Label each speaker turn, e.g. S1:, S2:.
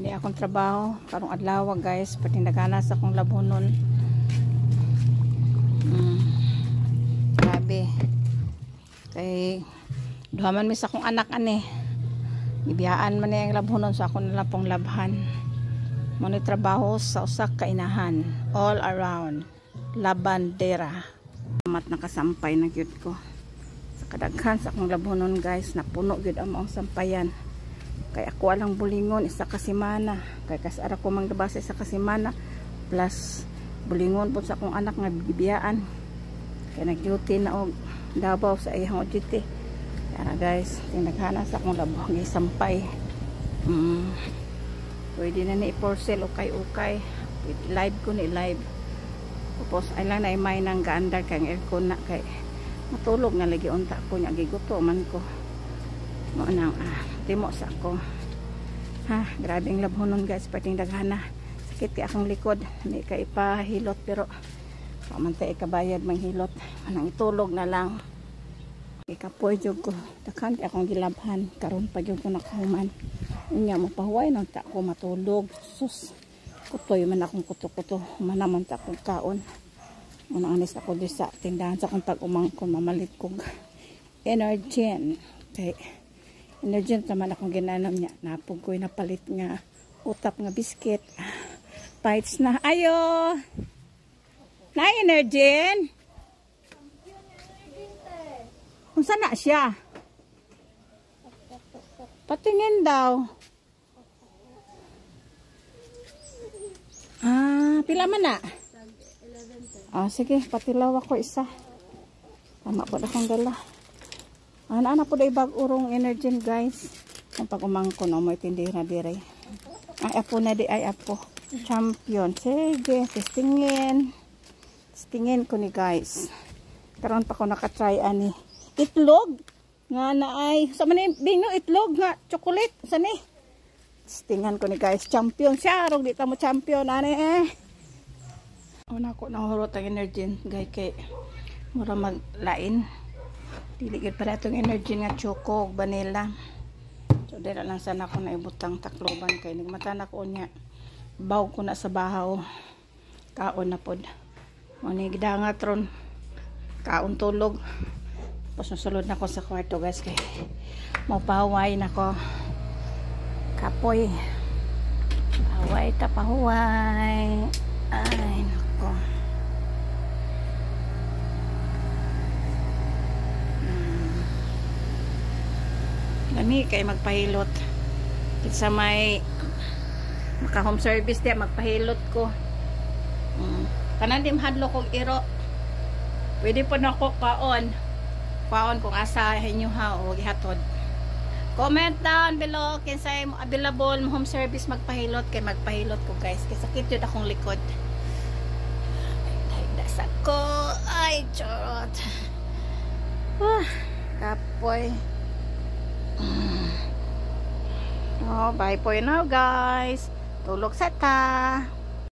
S1: Hindi akong trabaho karong adlaw guys, pati nagana sa akong labonon. Grabe. Kay duhaman mi sa akong anak ani. Ibiyaan man niya ang labonon sa akong na pong labhan. Mo ni trabaho sa usak ka inahan, all around. Labandera. Mat nakasampay na gyud ko. Sa kadaghan sa akong labonon guys, napuno gyud ang maong sampayan. Kay ako alang bulingon isa ka semana, kay kasara ko mang dabasa isa ka semana plus bulingon po sa akong anak nga bibiyaan, kay nag-duty na og Davao sa iyang duty. Kaya guys, tinaghana sa akong labo gi sampay. Pwede na ni i-porcel ukay-ukay, live ko ni live. Tapos ay lang na imay nang gaandar kay aircon na, kay matulog na lagi unta ko nya giguto man ko mo nang timo sa ako. Grabe ang labhonon guys, pating daghana. Sakit kay akong likod, hindi ka ipahilot pero pamantay ikabayad manghilot. Manang itulog na lang. Ikapoy jud ko. Dakhan kay akong gilabhan karon pa jud ko nakahuman. Unya mo pahuway nang ta ko matulog. Sus. Kutoy man akong kuto-kuto. Manaman ta akong kaon. Muna anis ako di sa tindahan sa kung tag-umangkon mamalit kong Energen. Kay Energen naman akong ginanam niya. Napog ko'y napalit nga utap nga biscuit. Bites na. Ayo! Na Energen? Kung saan na siya? Patingin daw. Pila man na? Sige, patilaw ako isa. Tama po na akong dala. Ana po day bag urong Energen guys. Ang pag-umangko no mo tindira dire. Ay apo na di ay apo. Champion. Sige, testingin. Testingin ko ni guys. Karon pa ko naka-try ani. Itlog nga na ay sa man bino itlog nga chocolate sani. Testingan ko ni guys. Champion siya rog di ta mo champion ani Una ko nahurot ang Energen guys kay mura maglain. Diligid para itong Energen nga choco, vanilla. So, dira lang sana ako na ibutang takloban kay nagmata na ko niya. Baw ko na sa bahaw. Kaon na pod. Manigdangat ron. Kaon tulog. Tapos nasulod na ko sa kwarto guys kay mapahaway na ko. Kapoy. Pahaway ta pahuway. Ay, nako. Lami kay magpahilot sa may maka home service di magpahilot ko. Kanan di mahadlo kog iro. Pwede po na ko kaon kung asa inyo ha o gihatod. Comment down below kinsay mo available mo home service magpahilot kay magpahilot ko guys kay sakit yun akong likod. Ay dasa ko ay charot. Kapoy. Bye for now guys. Tulog sa ta.